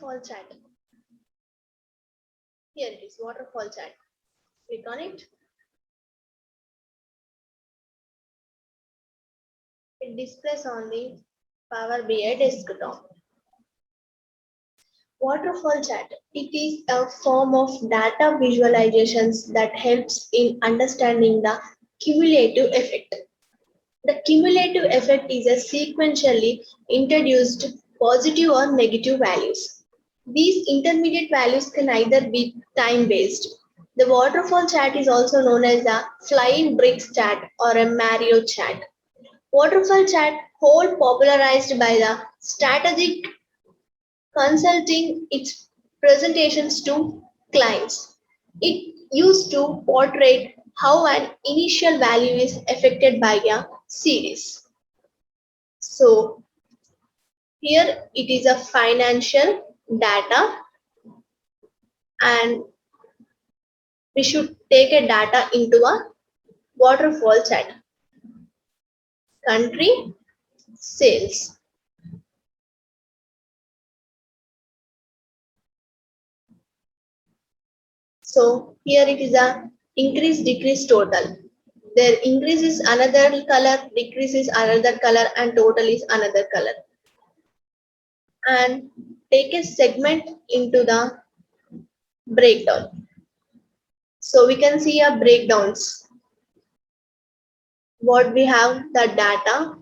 waterfall chart. Here it is, waterfall chart. Click on it. It displays on the Power BI desktop. Waterfall chart. It is a form of data visualizations that helps in understanding the cumulative effect. The cumulative effect is a sequentially introduced positive or negative values. These intermediate values can either be time-based. The waterfall chart is also known as the flying bricks chart or a Mario chart. Waterfall chart whole popularized by the strategic consulting its presentations to clients. It used to portray how an initial value is affected by a series. So here it is a financial data and we should take a data into a waterfall chart. Country, sales. So here it is a increase decrease total. Their increase is another color, decrease is another color, and total is another color. And take a segment into the breakdown. So we can see a breakdowns. What we have the data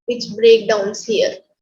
which breakdowns here.